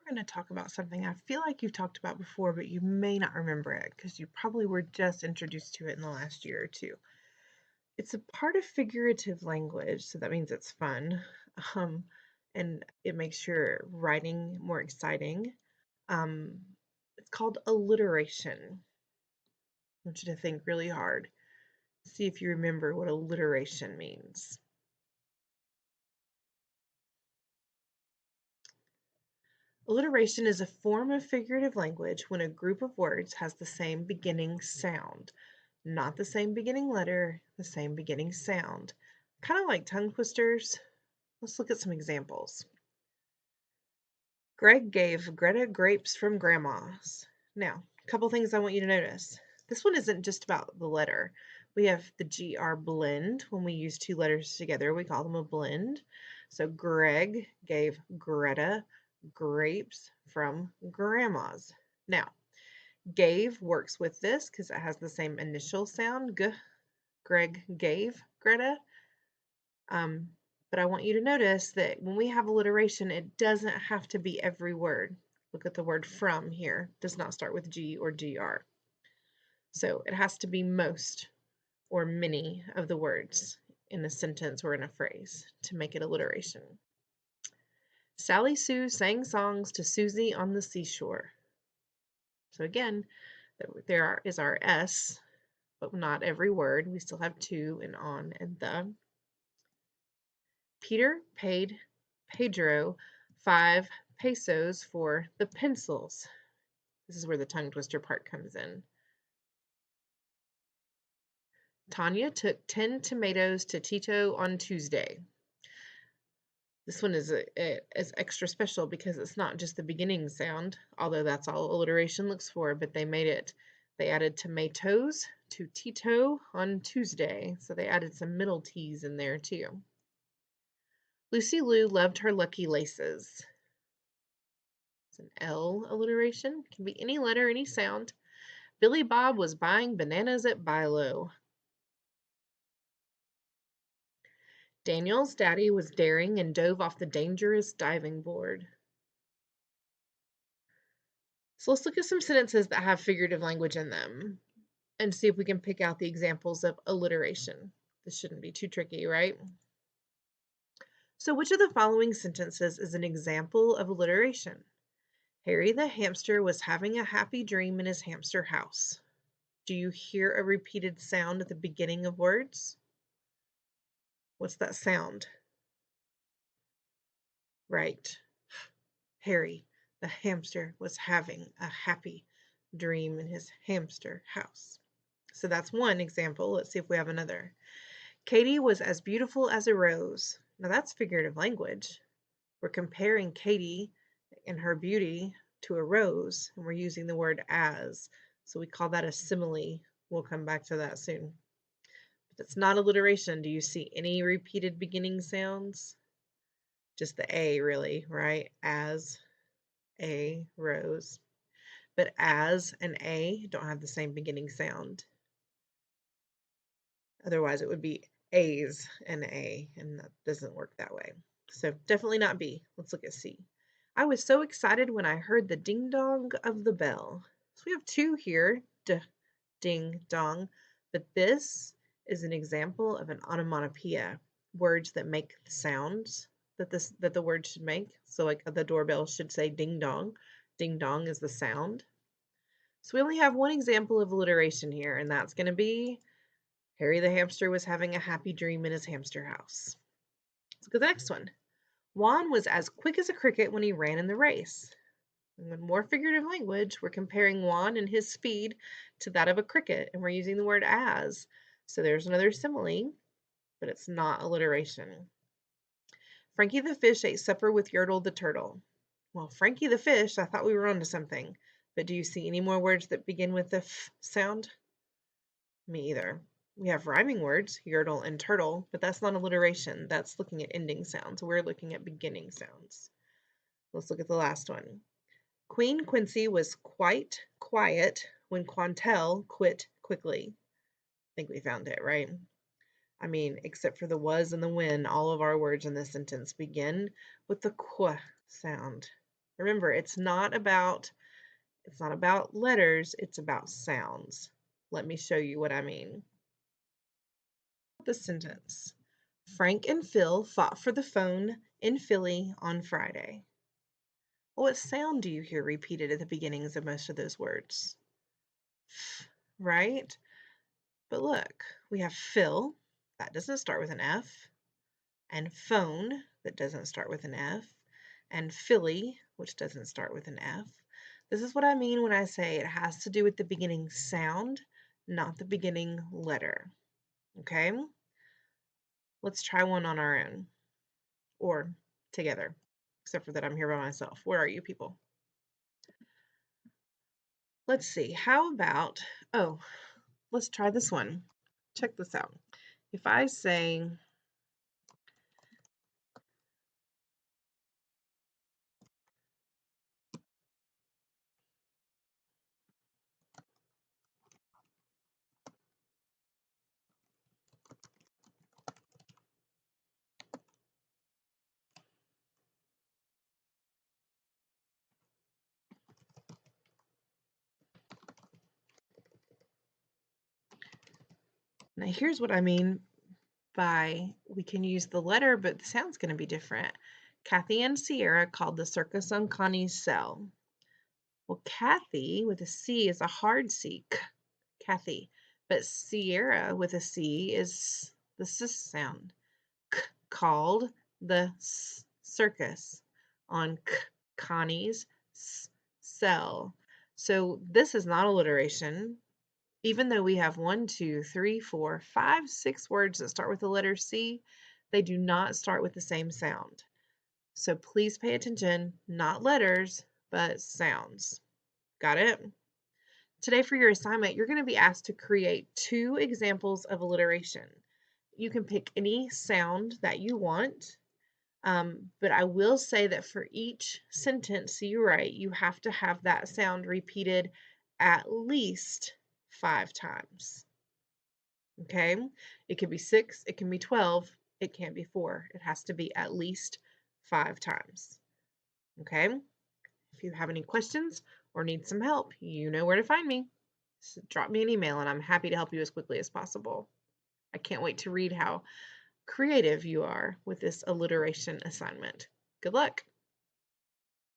we're going to talk about something I feel like you've talked about before, but you may not remember it because you probably were just introduced to it in the last year or two. It's a part of figurative language, so that means it's fun, um, and it makes your writing more exciting. Um, it's called alliteration. I want you to think really hard. See if you remember what alliteration means. Alliteration is a form of figurative language when a group of words has the same beginning sound. Not the same beginning letter, the same beginning sound. Kind of like tongue twisters. Let's look at some examples. Greg gave Greta grapes from Grandma's. Now, a couple things I want you to notice. This one isn't just about the letter. We have the GR blend. When we use two letters together, we call them a blend. So Greg gave Greta grapes from Grandma's. Now, gave works with this because it has the same initial sound, G. Greg gave Greta. But I want you to notice that when we have alliteration, it doesn't have to be every word. Look at the word from here. It does not start with G or GR. So it has to be most or many of the words in a sentence or in a phrase to make it alliteration. Sally Sue sang songs to Susie on the seashore. So again, there is our S, but not every word. We still have to and on and the. Peter paid Pedro 5 pesos for the pencils. This is where the tongue twister part comes in. Tanya took 10 tomatoes to Tito on Tuesday. This one is extra special because it's not just the beginning sound, although that's all alliteration looks for, but they added tomatoes to Tito on Tuesday, so they added some middle T's in there too. Lucy Lou loved her lucky laces. It's an L alliteration. It can be any letter, any sound. Billy Bob was buying bananas at Bilo. Daniel's daddy was daring and dove off the dangerous diving board. So let's look at some sentences that have figurative language in them and see if we can pick out the examples of alliteration. This shouldn't be too tricky, right? So which of the following sentences is an example of alliteration? Harry the hamster was having a happy dream in his hamster house. Do you hear a repeated sound at the beginning of words? What's that sound? Right. Harry, the hamster, was having a happy dream in his hamster house. So that's one example. Let's see if we have another. Katie was as beautiful as a rose. Now that's figurative language. We're comparing Katie and her beauty to a rose, and we're using the word as. So we call that a simile. We'll come back to that soon. But it's not alliteration. Do you see any repeated beginning sounds? Just the A, really, right? As, a, rose. But as and A don't have the same beginning sound. Otherwise, it would be A's and A, and that doesn't work that way. So definitely not B. Let's look at C. I was so excited when I heard the ding dong of the bell. So we have two here, ding dong, but this is an example of an onomatopoeia, words that make sounds that the word should make. So like the doorbell should say ding dong. Ding dong is the sound. So we only have one example of alliteration here, and that's going to be Harry the hamster was having a happy dream in his hamster house. Let's go to the next one. Juan was as quick as a cricket when he ran in the race. And with more figurative language, we're comparing Juan and his speed to that of a cricket, and we're using the word as. So there's another simile, but it's not alliteration. Frankie the fish ate supper with Yertle the turtle. Well, Frankie the fish, I thought we were onto something, but do you see any more words that begin with the f sound? Me either. We have rhyming words, Yertle and turtle, but that's not alliteration. That's looking at ending sounds. We're looking at beginning sounds. Let's look at the last one. Queen Quincy was quite quiet when Quantel quit quickly. I think we found it, right? I mean, except for the was and the when, all of our words in this sentence begin with the qu sound. Remember, it's not about letters, it's about sounds. Let me show you what I mean. The sentence. Frank and Phil fought for the phone in Philly on Friday. What sound do you hear repeated at the beginnings of most of those words? F, right? But look, we have Phil, that doesn't start with an F, and phone, that doesn't start with an F, and Philly, which doesn't start with an F. This is what I mean when I say it has to do with the beginning sound, not the beginning letter. Okay? Let's try one on our own or together, except for that I'm here by myself. Where are you people? Let's see. How about, oh, let's try this one. Check this out. If I say, now here's what I mean by we can use the letter, but the sound's going to be different. Kathy and Sierra called the circus on Connie's cell. Well, Kathy with a C is a hard C, Kathy, but Sierra with a C is the S sound. Called the circus on Connie's cell. So this is not alliteration. Even though we have 1, 2, 3, 4, 5, 6 words that start with the letter C, they do not start with the same sound. So please pay attention, not letters, but sounds. Got it? Today for your assignment, you're going to be asked to create 2 examples of alliteration. You can pick any sound that you want, but I will say that for each sentence you write, you have to have that sound repeated at least 5 times. Okay? It can be 6, it can be 12, it can't be 4. It has to be at least 5 times. Okay? If you have any questions or need some help, you know where to find me. So drop me an email and I'm happy to help you as quickly as possible. I can't wait to read how creative you are with this alliteration assignment. Good luck.